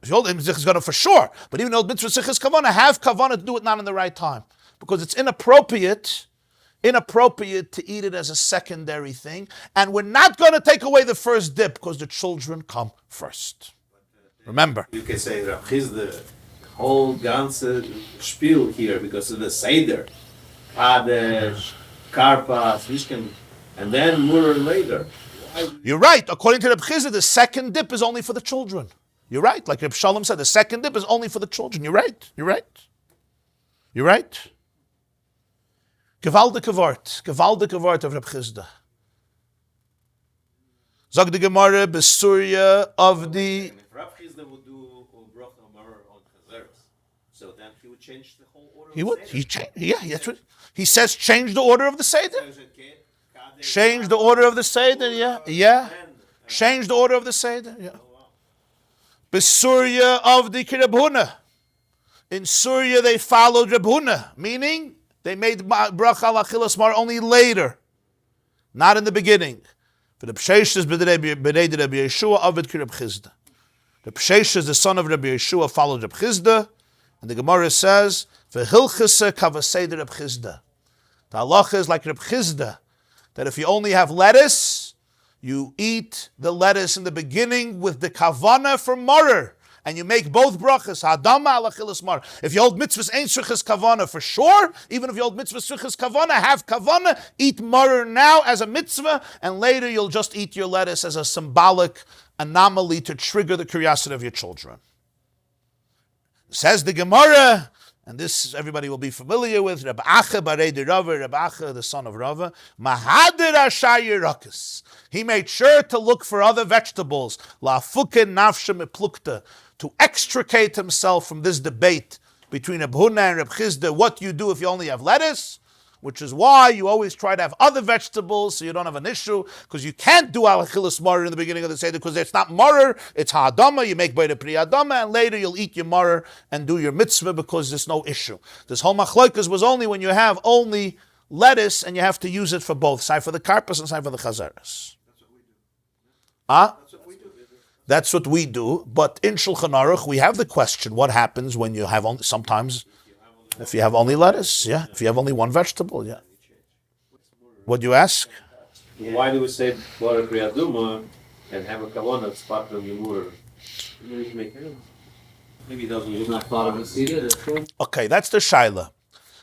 if you hold mitzvah kavana for sure, but even hold mitzvah strichas kavana, have kavana to do it not in the right time. Because it's inappropriate to eat it as a secondary thing, and we're not going to take away the first dip, because the children come first. Remember. You can say, Rav Chizda, whole ganze spiel here because of the Seder, Kadesh, Karpas, Mishkan, and then more later. You're right. According to Reb Chizda, the second dip is only for the children. You're right. Like Reb Shalom said, the second dip is only for the children. You're right. Gewaltige Wort of Reb Chizda. Zog the Gemara, Besurya of the... If Rav Chizda would do bracha maror on chazeres, so then he would change the whole order. He would. That's what he says. Change the order of the seder. Change the order of the seder. Yeah. Change the order of the seder. Yeah. Besurya of the Reb Huna. In Surya they followed Reb Huna, meaning they made bracha al achilas mar only later, not in the beginning. But the Pesachim b'nei Rabbi Yeshua avid ki Reb Chizda. The Pesachim, the son of Rabbi Yeshua, followed Reb Chizda, and the Gemara says, "V'hilchase kavasei Reb Chizda." The halacha is like Reb Chizda, that if you only have lettuce, you eat the lettuce in the beginning with the kavana for maror, and you make both brachas. Hadama al achilas mar. If you hold mitzvahs ain't strichas kavana for sure, even if you hold mitzvahs strichas kavana, have kavana, eat maror now as a mitzvah, and later you'll just eat your lettuce as a symbolic anomaly to trigger the curiosity of your children. Says the Gemara, and this everybody will be familiar with, Rabbi Acha barei de Rava, Rabbi Acha, the son of Rava, Mahadir Ashayir Rakas. He made sure to look for other vegetables, La Fuke Nafshe Meplukta, to extricate himself from this debate between Reb Huna and Reb Chizda, what you do if you only have lettuce, which is why you always try to have other vegetables so you don't have an issue, because you can't do al achilas maror in the beginning of the Seder, because it's not maror, it's ha'adama, you make by the priyadama, and later you'll eat your maror and do your mitzvah because there's no issue. This whole machlokas was only when you have only lettuce and you have to use it for both, side for the karpas and side for the chazeres. That's what we do, but in Shulchan Aruch we have the question, what happens when you have only, sometimes, if you have only lettuce, if you have only one vegetable, What do you ask? Why do we say Bora Kriyaduma and have a kavanah as part of the mur? Maybe he doesn't use not part of the Seder. Okay, that's the shaila.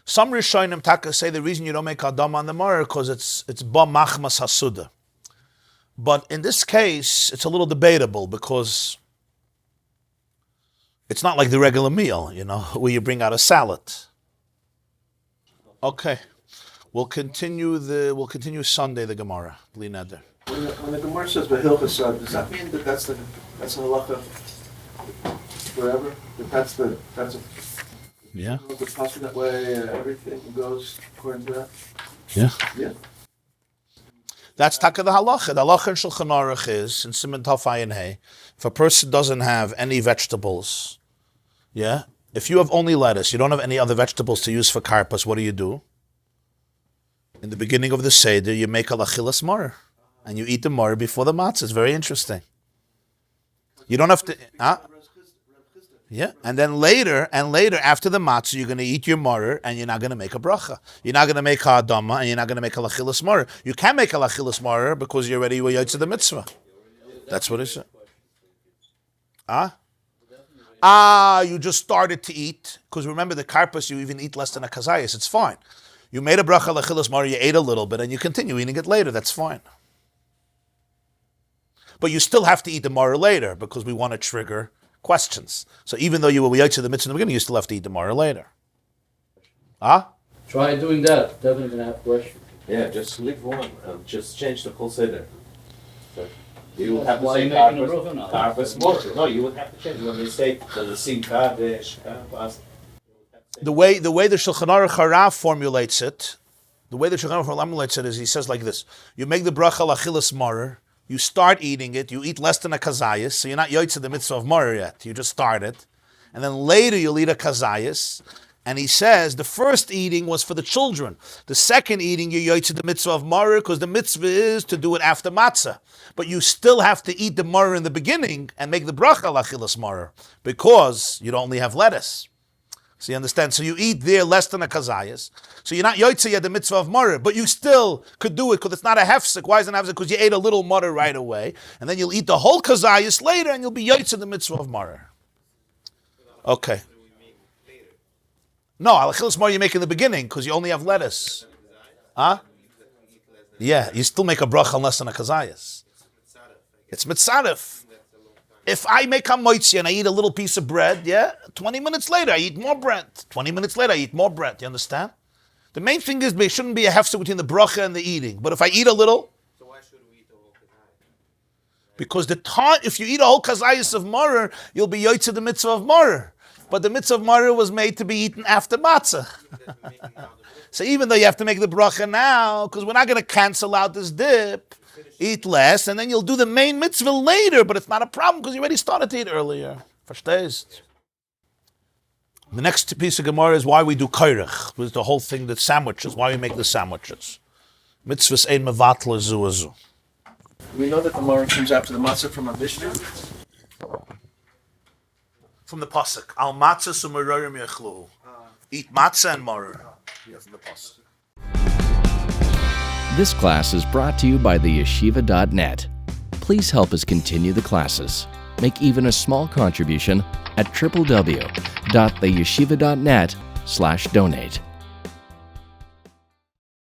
Some Rishonim Taka say the reason you don't make Adam on the Mara because it's ba machmas hasuda. But in this case, it's a little debatable because it's not like the regular meal, where you bring out a salad. Okay. We'll continue Sunday, the Gemara. Bli neder. When the Gemara says Behilchas, does that mean that that's a halacha forever? That's the passing that way, everything goes according to that? Yeah. Yeah. That's taka the halacha. The halacha in Shulchan Aruch is, in Siman Taf Ayin Hey, if a person doesn't have any vegetables, if you have only lettuce, you don't have any other vegetables to use for karpas, what do? In the beginning of the Seder, you make a lachilas mar, and you eat the mar before the matzah. It's very interesting. You don't have to... Yeah, and then later, after the matzah, you're going to eat your mar, and you're not going to make a bracha. You're not going to make ha'adama, and you're not going to make a lachilas mar. You can make a lachilas mar because you already were yotze the mitzvah. That's what it says. You just started to eat, because remember the karpas, you even eat less than a kazayas. It's fine. You made a bracha lachilas mar, you ate a little bit, and you continue eating it later. That's fine. But you still have to eat the mar later, because we want to trigger questions. So even though you were yotze the mitzvah in the beginning, you still have to eat the mar later. Try doing that. Definitely going to have questions. Yeah, just leave one and just change the whole seder. So you would have to Why say you making a bracha now? karpas more. No, you would have to change when they say the sin kadesh karpas. The way the Shulchan Aruch Harav formulates it, is he says like this: you make the bracha lachilas marer, you start eating it, you eat less than a kazayas, so you're not yotze the mitzvah of marer yet. You just started, and then later you'll eat a kazayas. And he says the first eating was for the children. The second eating you yotze the mitzvah of marer because the mitzvah is to do it after matzah. But you still have to eat the marer in the beginning and make the bracha lachilas marer because you only have lettuce. So you understand? So you eat there less than a kazayas. So you're not yotze yet the mitzvah of marer, but you still could do it because it's not a hefsek. Why is it a hefsek? Because you ate a little marer right away, and then you'll eat the whole kazayas later, and you'll be yotze the mitzvah of marer. Okay. No, alachilas marer you make in the beginning because you only have lettuce. Yeah, you still make a bracha less than a kazayas. It's mitzaref. If I make a moitzi and I eat a little piece of bread, 20 minutes later I eat more bread. 20 minutes later I eat more bread. You understand? The main thing is there shouldn't be a hefsek between the bracha and the eating. But if I eat a little, So why should we eat the whole kazayas? because if you eat a whole kazayas of marer, you'll be yotze the mitzvah of marer. But the mitzvah of marer was made to be eaten after matzah. So even though you have to make the bracha now, because we're not going to cancel out this dip, eat less, and then you'll do the main mitzvah later, but it's not a problem because you already started to eat earlier. Verstehst? The next piece of Gemara is why we do kairach, with the whole thing, the sandwiches, why we make the sandwiches. Mitzvahs ein mevatla zu azu. We know that the Mara comes after the matzah from a Mishnah. From the pasuk, al matzah sumarorim yechlu. Eat matzah and marer. Yeah, from the pasuk. This class is brought to you by theyeshiva.net. Please help us continue the classes. Make even a small contribution at www.theyeshiva.net/donate.